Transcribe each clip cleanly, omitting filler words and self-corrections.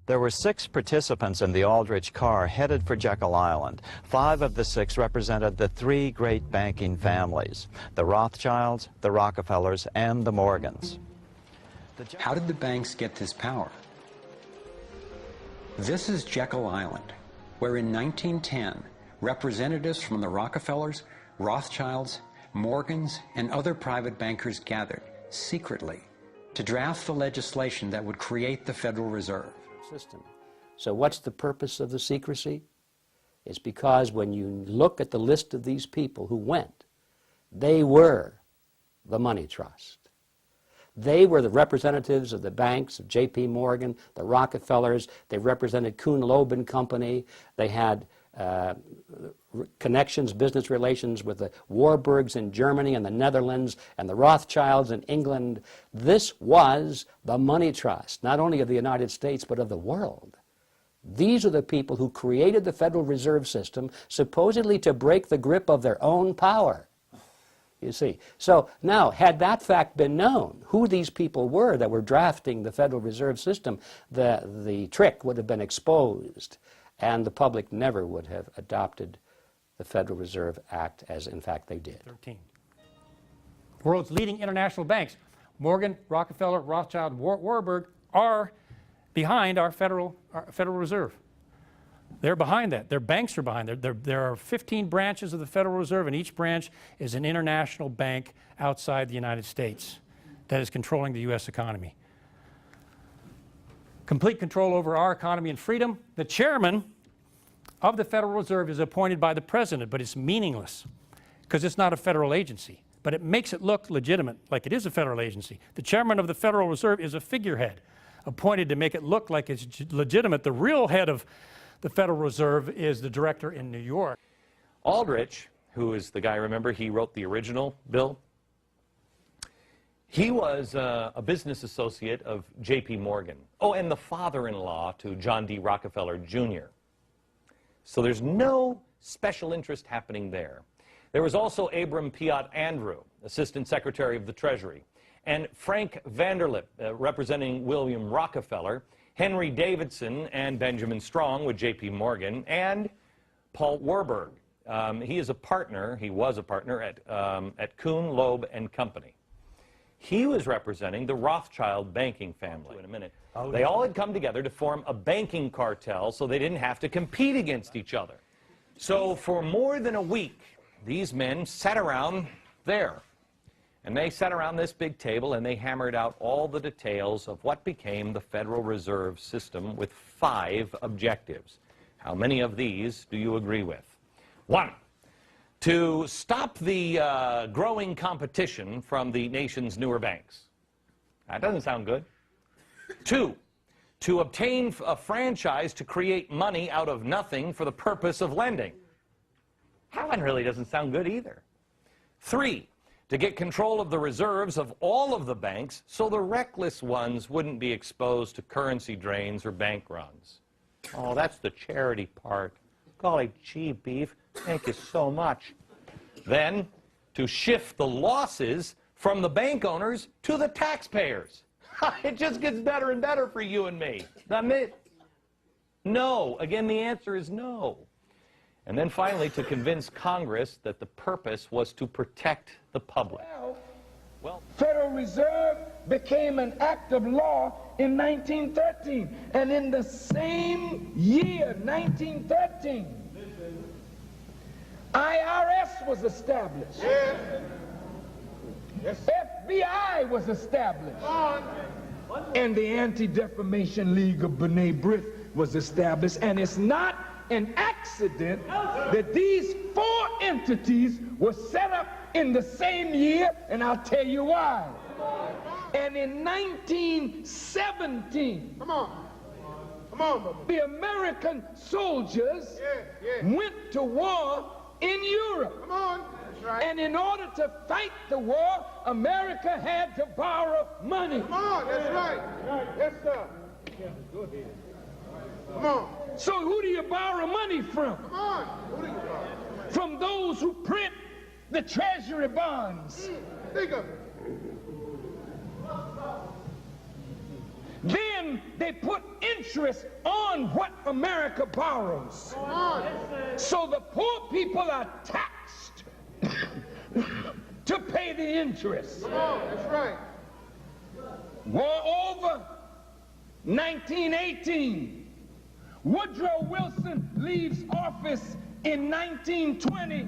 There were 6 participants in the Aldrich car headed for Jekyll Island. 5 of the 6 represented the 3 great banking families, the Rothschilds, the Rockefellers, and the Morgans. How did the banks get this power? This is Jekyll Island, where in 1910, representatives from the Rockefellers, Rothschilds, Morgans, and other private bankers gathered secretly to draft the legislation that would create the Federal Reserve System. So what's the purpose of the secrecy? It's because when you look at the list of these people who went, they were the money trust. They were the representatives of the banks, of J.P. Morgan, the Rockefellers. They represented Kuhn, Loeb and Company. They had connections, business relations with the Warburgs in Germany and the Netherlands and the Rothschilds in England. This was the money trust, not only of the United States, but of the world. These are the people who created the Federal Reserve System, supposedly to break the grip of their own power. You see. So now, had that fact been known, who these people were that were drafting the Federal Reserve System, the trick would have been exposed, and the public never would have adopted the Federal Reserve Act as, in fact, they did. 13. World's leading international banks, Morgan, Rockefeller, Rothschild, Warburg, are behind our Federal Reserve. They're behind that. Their banks are behind it. There are 15 branches of the Federal Reserve, and each branch is an international bank outside the United States that is controlling the U.S. economy. Complete control over our economy and freedom. The chairman of the Federal Reserve is appointed by the president, but it's meaningless because it's not a federal agency. But it makes it look legitimate, like it is a federal agency. The chairman of the Federal Reserve is a figurehead appointed to make it look like it's legitimate. The real head of the Federal Reserve is the director in New York. Aldrich, who is the guy, remember, he wrote the original bill. He was a business associate of J.P. Morgan. Oh, and the father-in-law to John D. Rockefeller, Jr. So there's no special interest happening there. There was also Abram Piatt Andrew, Assistant Secretary of the Treasury, and Frank Vanderlip, representing William Rockefeller, Henry Davidson and Benjamin Strong with J.P. Morgan, and Paul Warburg. He was a partner at Kuhn, Loeb and Company. He was representing the Rothschild banking family. In a minute. They all had come together to form a banking cartel so they didn't have to compete against each other. So for more than a week, these men sat around there. And they sat around this big table and they hammered out all the details of what became the Federal Reserve System with 5 objectives. How many of these do you agree with? 1, to stop the growing competition from the nation's newer banks. That doesn't sound good. 2, to obtain a franchise to create money out of nothing for the purpose of lending. That one really doesn't sound good either. 3, to get control of the reserves of all of the banks so the reckless ones wouldn't be exposed to currency drains or bank runs. Oh, that's the charity part. Golly gee, beef, thank you so much. Then, to shift the losses from the bank owners to the taxpayers. It just gets better and better for you and me, doesn't it? No. Again, the answer is no. And then finally, to convince Congress that the purpose was to protect the public. Well, Federal Reserve became an act of law in 1913. And in the same year, 1913, IRS was established. FBI was established. And the Anti-Defamation League of B'nai B'rith was established. And it's not an accident that these 4 entities were set up in the same year, and I'll tell you why. And in 1917, the American soldiers went to war in Europe. And in order to fight the war, America had to borrow money. That's right. Yes, sir. Go ahead. Come on. So who do you borrow money from? Come on. Who do you borrow? From those who print the treasury bonds. Think of it. Then they put interest on what America borrows. So the poor people are taxed to pay the interest. That's right. War over, 1918. Woodrow Wilson leaves office in 1920,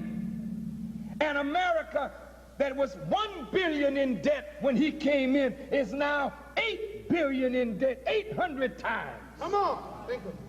and America, that was $1 billion in debt when he came in, is now $8 billion in debt, 800 times. Come on. Think of it.